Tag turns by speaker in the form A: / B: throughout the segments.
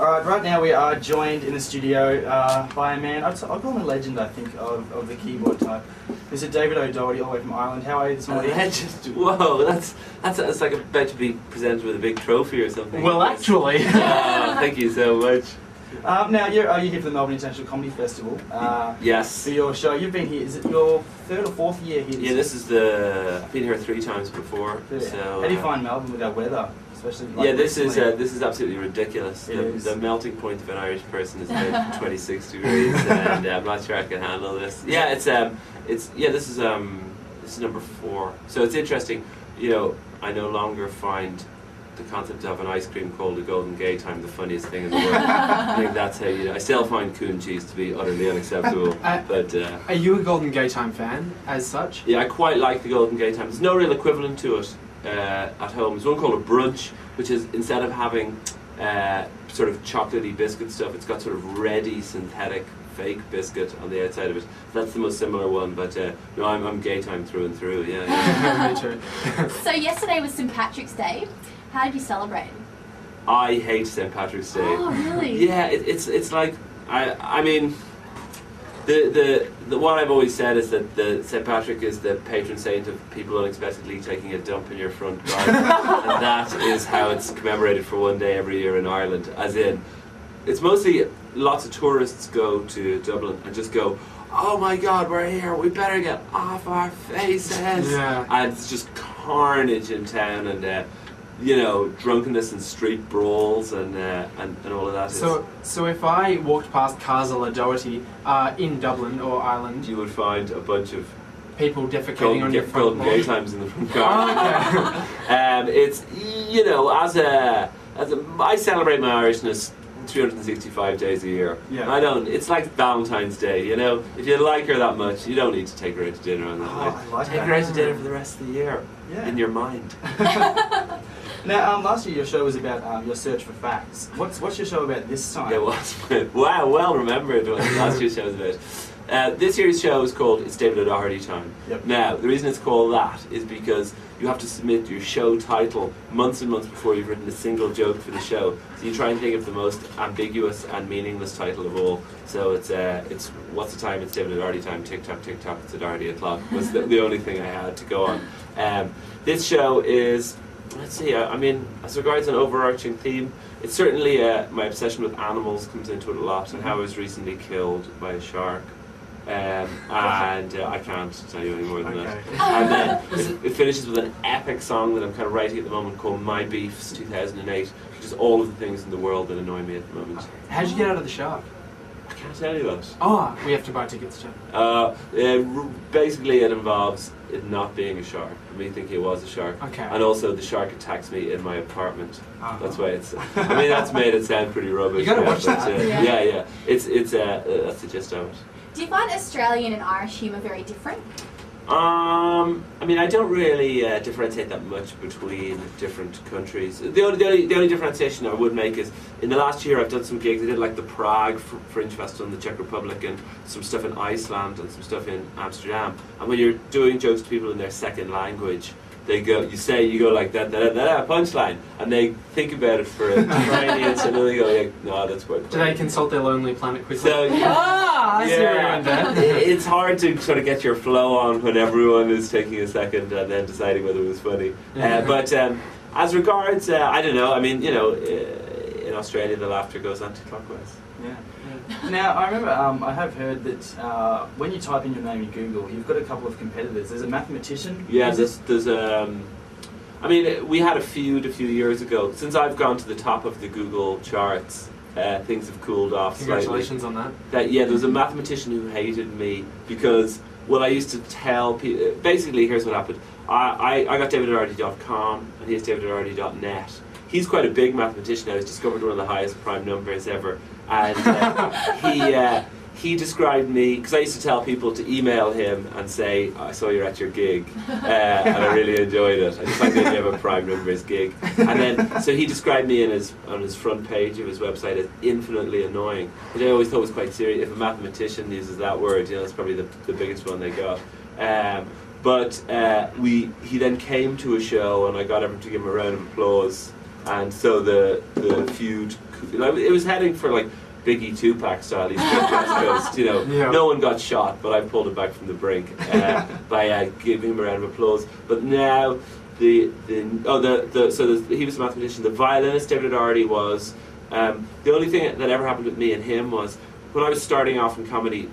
A: Alright, right now we are joined in the studio by a man, I'll call him a legend, I think, of the keyboard type. Mr. David O'Doherty, all the way from Ireland. How are you this morning?
B: A legend? Whoa, that's like about to be presented with a big trophy or something.
C: Well, actually.
B: Thank you so much.
A: Now, you're here for the Melbourne International Comedy Festival.
B: Yes.
A: For your show. You've been here, is it your third or fourth year here?
B: Yeah, I've been here 3 times before.
A: Yeah.
B: So,
A: how do you find Melbourne with our weather? Especially
B: yeah, this is absolutely ridiculous.
A: The
B: melting point of an Irish person is about 26 degrees, and I'm not sure I can handle this. Yeah, this is number 4. So it's interesting. You know, I no longer find the concept of an ice cream called a Golden Gay Time the funniest thing in the world. I think that's how I still find coon cheese to be utterly unacceptable. But
C: are you a Golden Gay Time fan, as such?
B: Yeah, I quite like the Golden Gay Time. There's no real equivalent to it at home. There's one called a brunch, which is instead of having sort of chocolatey biscuit stuff, it's got sort of ready synthetic fake biscuit on the outside of it. That's the most similar one, but no, I'm gay time through and through. Yeah.
C: Me too.
D: So yesterday was St. Patrick's Day. How did you celebrate?
B: I hate St. Patrick's Day.
D: Oh, really?
B: Yeah, it's like I mean. The what I've always said is that the St. Patrick is the patron saint of people unexpectedly taking a dump in your front garden, and that is how it's commemorated for one day every year in Ireland. As in, it's mostly lots of tourists go to Dublin and just go, oh my God, we're here, we better get off our faces.
C: Yeah.
B: And it's just carnage in town, and you know, drunkenness and street brawls and all of that.
C: So if I walked past Castle O'Doherty in Dublin or Ireland,
B: you would find a bunch of
C: people defecating on your front
B: Golden
C: lawn.
B: Gay Times in the front garden.
C: Oh, okay.
B: It's, you know, I celebrate my Irishness 365 days a year.
A: Yeah.
B: It's like Valentine's Day, you know. If you like her that much, you don't need to take her out to dinner on that night.
A: I like
B: take
A: that.
B: her out to dinner for the rest of the year, in your mind.
A: Now, last year your show was about your search for facts. What's your show about this time?
B: It was. Wow, well remembered what last year's show was about. This year's show is called It's David O'Doherty Time.
A: Yep.
B: Now, the reason it's called that is because you have to submit your show title months and months before you've written a single joke for the show. So you try and think of the most ambiguous and meaningless title of all. So it's what's the time? It's David O'Doherty Time. Tick tock, it's O'Doherty o'clock. Was the only thing I had to go on. This show is. Let's see, I mean, as regards an overarching theme, it's certainly my obsession with animals comes into it a lot, and how I was recently killed by a shark. And I can't tell you any more than that. And then it finishes with an epic song that I'm kind of writing at the moment called My Beefs 2008, which is all of the things in the world that annoy me at the moment.
C: How'd you get out of the shark?
B: I can't tell you that.
C: Oh, we have to buy tickets to.
B: Basically it involves it not being a shark, me thinking it was a shark.
C: Okay.
B: And also the shark attacks me in my apartment. That's why it's, I mean, that's made it sound pretty rubbish.
C: You gotta watch that.
B: Yeah. It's that's the gist of it.
D: Do you find Australian and Irish humour very different?
B: I mean, I don't really differentiate that much between different countries. The only differentiation I would make is in the last year I've done some gigs. I did like the Prague Fringe Festival in the Czech Republic, and some stuff in Iceland, and some stuff in Amsterdam. And when you're doing jokes to people in their second language, you go like that, punchline, and they think about it for a tiny instant, and they go like, no, that's quite.
C: Do they consult their Lonely Planet quickly?
B: So,
C: I see where you went there.
B: It's hard to sort of get your flow on when everyone is taking a second and then deciding whether it was funny. But as regards, I don't know. I mean, you know, in Australia the laughter goes anti-clockwise.
A: Yeah. Now, I remember I have heard that when you type in your name in Google, you've got a couple of competitors. There's a mathematician.
B: Yeah, there's I mean, we had a feud a few years ago. Since I've gone to the top of the Google charts, things have cooled off
C: Congratulations
B: slightly.
C: on that.
B: Yeah, there was a mathematician who hated me because, well, I used to tell people. Basically, here's what happened. I got davidodoherty.com and he has davidodoherty.net. He's quite a big mathematician now. He's discovered one of the highest prime numbers ever. And he described me, because I used to tell people to email him and say, I saw you're at your gig, and I really enjoyed it. I just like the idea of a prime numbers gig. And then, so he described me on his front page of his website as infinitely annoying, which I always thought was quite serious. If a mathematician uses that word, you know, it's probably the biggest one they got. But he then came to a show, and I got everyone to give him a round of applause. and so the feud, like, it was heading for like Biggie Tupac style East Coast West Coast. You know,
C: Yeah.
B: no one got shot, but I pulled it back from the brink by giving him a round of applause. But now he was the mathematician. The violinist David O'Doherty was the only thing that ever happened with me and him was when I was starting off in comedy.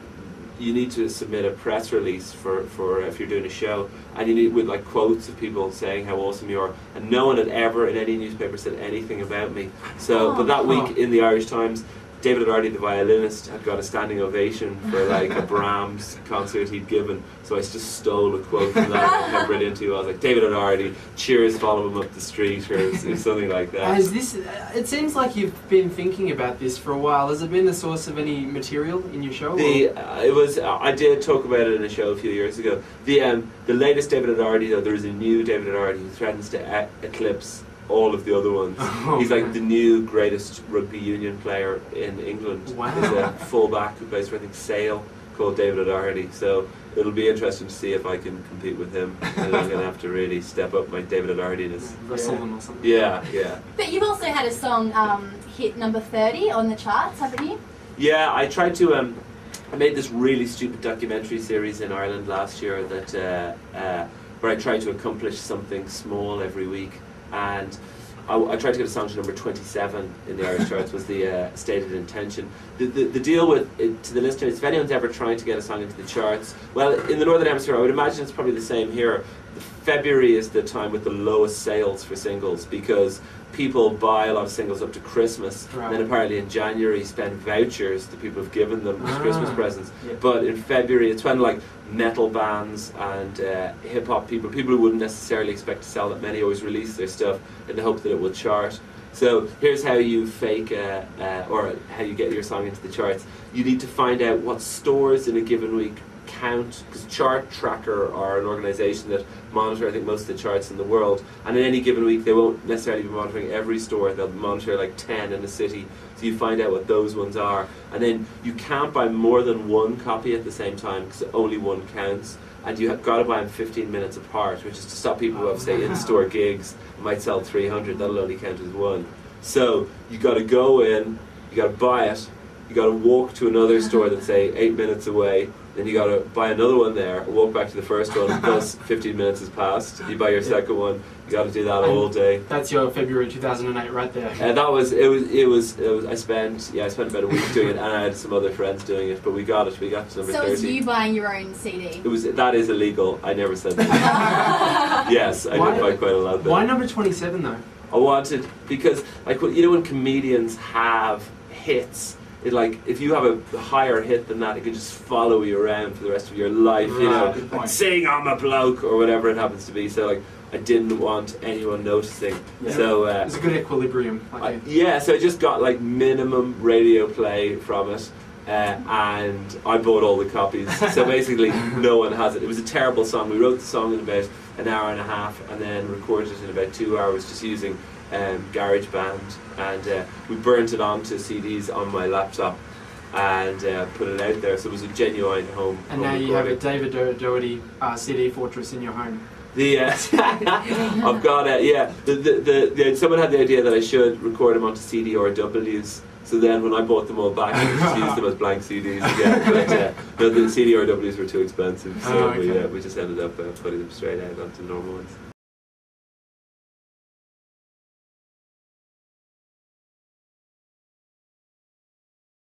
B: You need to submit a press release for if you're doing a show, and you need with like quotes of people saying how awesome you are, and no one had ever in any newspaper said anything about me. So, but that week in the Irish Times, David O'Doherty, the violinist, had got a standing ovation for like a Brahms concert he'd given. So I just stole a quote from that. How brilliant he was! Like David O'Doherty, cheers, follow him up the street, or something like that.
C: Has this? It seems like you've been thinking about this for a while. Has it been the source of any material in your show?
B: It was. I did talk about it in a show a few years ago. The latest David O'Doherty, though, there is a new David O'Doherty who threatens to eclipse all of the other ones.
C: Oh,
B: he's like the new greatest rugby union player in England.
C: Wow.
B: He's a fullback who plays for I think Sale, called David O'Doherty. So it'll be interesting to see if I can compete with him. And I'm going to have to really step up my David O'Doherty-ness.
C: Wrestle them or something.
B: Yeah.
D: But you've also had a song hit number 30 on the charts, haven't you?
B: Yeah, I tried to. I made this really stupid documentary series in Ireland last year that where I tried to accomplish something small every week, and I tried to get a song to number 27 in the Irish charts. Was the stated intention. The deal with it, to the listeners, if anyone's ever trying to get a song into the charts, well, in the Northern Hemisphere, I would imagine it's probably the same here. February is the time with the lowest sales for singles because people buy a lot of singles up to Christmas,
C: Right.
B: and then apparently in January spend vouchers that people have given them as Christmas presents.
A: Yeah.
B: But in February it's when like metal bands and hip hop people who wouldn't necessarily expect to sell that many always release their stuff in the hope that it will chart. So here's how you fake or how you get your song into the charts. You need to find out what stores in a given week count, because Chart Tracker are an organisation that monitor I think most of the charts in the world, and in any given week they won't necessarily be monitoring every store, they'll monitor like 10 in a city, so you find out what those ones are, and then you can't buy more than one copy at the same time because only one counts, and you have got to buy them 15 minutes apart, which is to stop people who have say in-store gigs might sell 300, that'll only count as one. So you got to go in, you got to buy it, you got to walk to another store that's say 8 minutes away, then you got to buy another one there, walk back to the first one, plus 15 minutes has passed, you buy your second one, you got to do that all day.
C: That's your February 2008 right there.
B: That was I spent about a week doing it, and I had some other friends doing it, but we got to number 30.
D: So it was you buying your own CD?
B: That is illegal, I never said that. Yes, I did buy quite a lot there.
C: Why number 27 though?
B: I wanted, because like when comedians have hits, it like if you have a higher hit than that, it can just follow you around for the rest of your life, you know,
A: Good point.
B: like sing I'm a bloke or whatever it happens to be. So like I didn't want anyone noticing.
A: Yeah.
B: So
C: It's a good equilibrium.
B: so I just got like minimum radio play from it. And I bought all the copies, so basically no one has it. It was a terrible song. We wrote the song in about an hour and a half and then recorded it in about 2 hours just using GarageBand, and we burnt it onto CDs on my laptop and put it out there, so it was a genuine home
C: And now you have
B: recording.
C: a David Doherty CD fortress in your home.
B: I've got someone had the idea that I should record them onto CD or Ws. So then when I bought them all back, I just used them as blank CDs again. But no, the CD RWs were too expensive, so
C: okay.
B: we just ended up putting them straight out onto the normal ones.